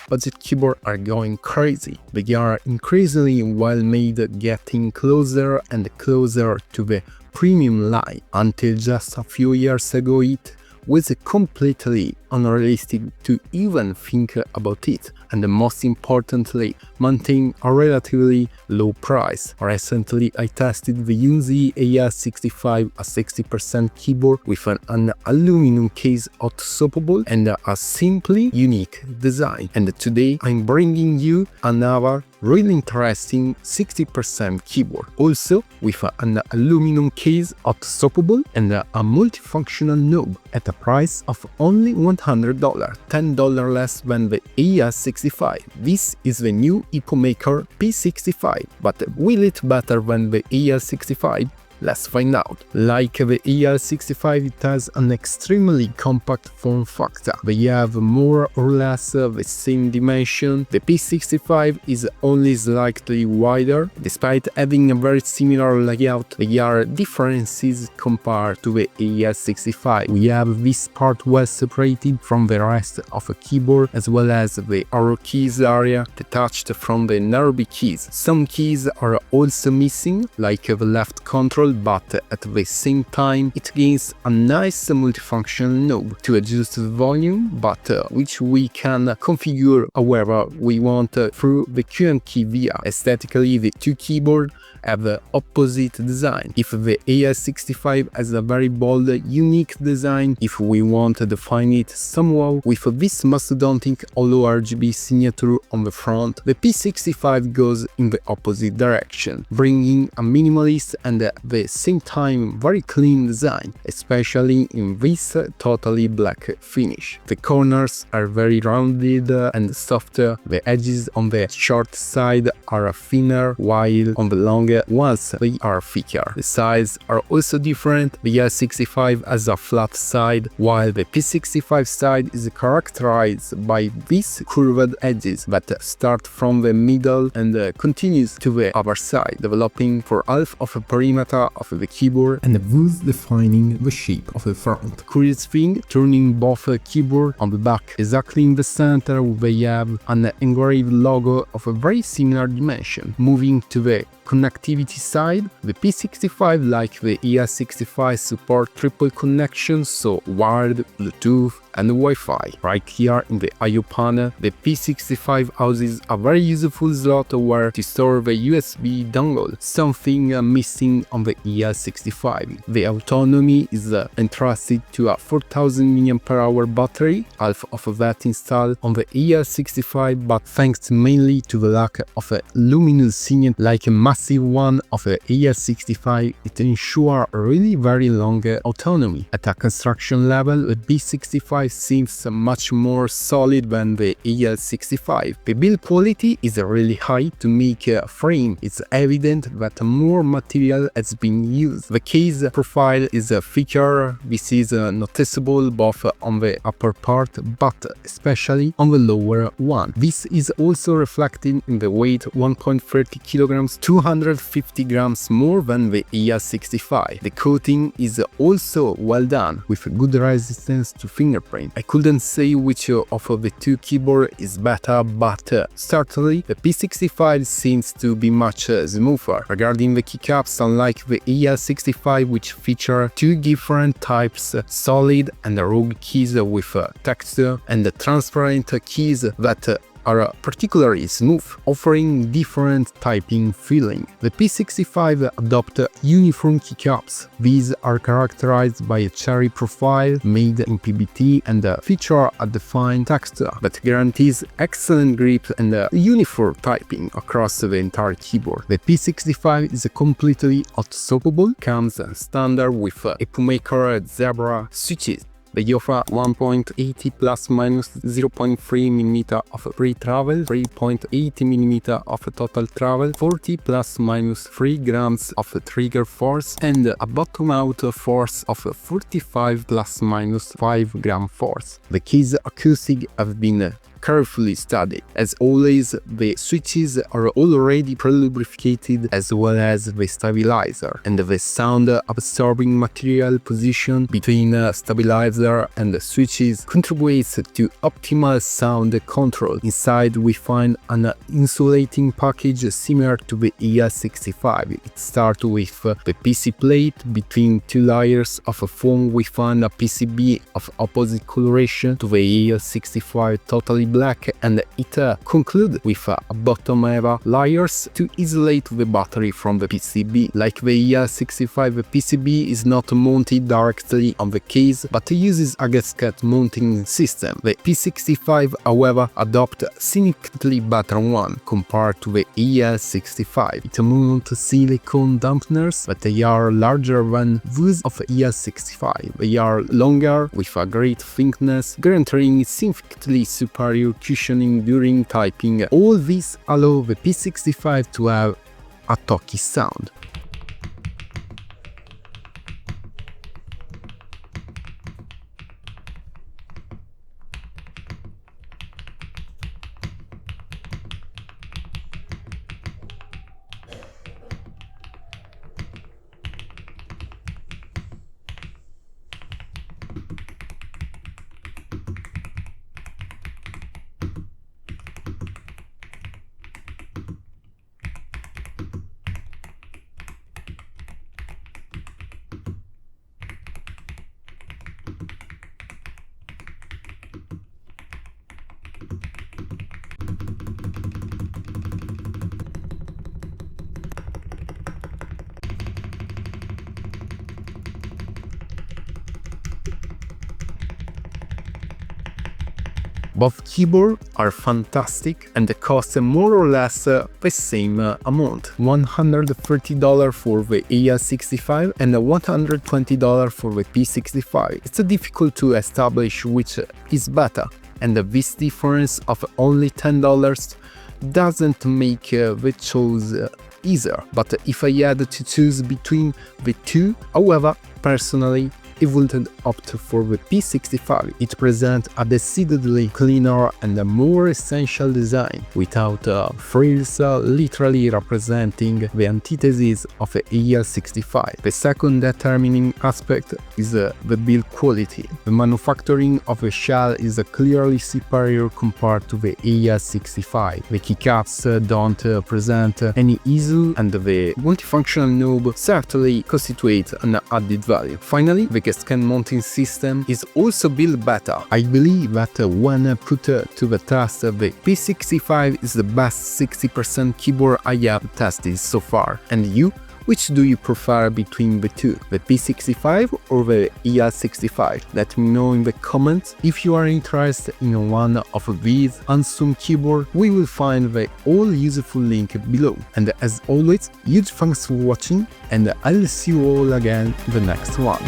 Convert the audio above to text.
budget keyboards are going crazy. They are increasingly well made, getting closer and closer to the premium line. Until just a few years ago, it was completely unrealistic to even think about it, and most importantly, maintain a relatively low price. Recently, I tested the Unzi AS65, a 60% keyboard with an aluminum case autoswappable and a simply unique design. And today, I'm bringing you another really interesting 60% keyboard, also with an aluminum case autoswappable and a multifunctional knob at a price of only $100, $10 less than the AS65. This is the new Epomaker P65, but will it better than the AS65? Let's find out. Like the AS65, it has an extremely compact form factor. They have more or less the same dimension. The P65 is only slightly wider. Despite having a very similar layout, there are differences compared to the AS65. We have this part well separated from the rest of the keyboard, as well as the arrow keys area detached from the narrow keys. Some keys are also missing, like the left control, but at the same time it gains a nice multifunctional knob to adjust the volume, but which we can configure however we want through the Q key via. Aesthetically, the two keyboards have the opposite design. If the AS65 has a very bold, unique design, if we want to define it somehow with this mastodontic hollow RGB signature on the front, the P65 goes in the opposite direction, bringing a minimalist and at the same time very clean design, especially in this totally black finish. The corners are very rounded and softer. The edges on the short side are thinner, while on the long ones they are thicker. The sides are also different. The AS65 has a flat side, while the P65 side is characterized by these curved edges that start from the middle and continues to the other side, developing for half of a perimeter of the keyboard and thus defining the shape of the front. Curious thing, turning both keyboard on the back exactly in the center, they have an engraved logo of a very similar dimension. Moving to the connectivity side, the P65, like the AS65, support triple connections, so wired, Bluetooth and Wi-Fi. Right here in the I/O panel, the P65 houses a very useful slot where to store the USB dongle, something missing on the AS65. The autonomy is entrusted to a 4000 mAh battery, half of that installed on the AS65, but thanks mainly to the lack of a luminous signet like a massive one of the AS65, it ensures a really very long autonomy. At a construction level, the P65 seems much more solid than the AS65. The build quality is really high. To make a frame, it's evident that more material has been used. The case profile is thicker. This is noticeable both on the upper part, but especially on the lower one. This is also reflected in the weight, 1.30 kilograms, 250 grams more than the AS65. The coating is also well done, with good resistance to fingerprint. I couldn't say which of the two keyboards is better, but certainly the P65 seems to be much smoother. Regarding the keycaps, unlike the AS65, which feature two different types, solid and rogue keys with texture, and transparent keys that are particularly smooth, offering different typing feeling. The P65 adopt uniform keycaps. These are characterized by a cherry profile made in PBT and feature a defined texture that guarantees excellent grip and uniform typing across the entire keyboard. The P65 is completely autoswappable, comes standard with Epomaker Zebra switches. They offer 1.80 plus minus 0.3 mm of pre-travel, 3.80 mm of total travel, 40 plus minus 3 grams of trigger force, and a bottom-out force of 45 plus minus 5 gram force. The keys acoustic have been carefully studied. As always, the switches are already pre-lubricated as well as the stabilizer, and the sound absorbing material position between stabilizer and the switches contributes to optimal sound control. Inside we find an insulating package similar to the ES65. It starts with the PC plate. Between two layers of foam we find a PCB of opposite coloration to the ES65 totally black, and it concludes with a bottom EVA layers to isolate the battery from the PCB. Like the ES65, the PCB is not mounted directly on the case but uses a gasket mounting system. The P65 however adopts a significantly better one compared to the ES65. It mounts silicone dampeners, but they are larger than those of ES65. They are longer with a great thickness, guaranteeing significantly superior cushioning during typing. All this allows the P65 to have a talky sound. Both keyboards are fantastic and cost more or less the same amount, $130 for the ES65 and $120 for the P65. It's difficult to establish which is better, and this difference of only $10 doesn't make the choice easier. But if I had to choose between the two, however, personally, I would opt for the P65. It presents a decidedly cleaner and a more essential design, without frills literally representing the antithesis of the ES65. The second determining aspect is the build quality. The manufacturing of the shell is clearly superior compared to the ES65. The keycaps don't present any issue, and the multifunctional knob certainly constitutes an added value. Finally, the gasket mounting system is also built better. I believe that when put to the test, the P65 is the best 60% keyboard I have tested so far. And you? Which do you prefer between the two, the P65 or the ES65? Let me know in the comments. If you are interested in one of these awesome keyboards, we will find the all useful link below. And as always, huge thanks for watching, and I'll see you all again in the next one.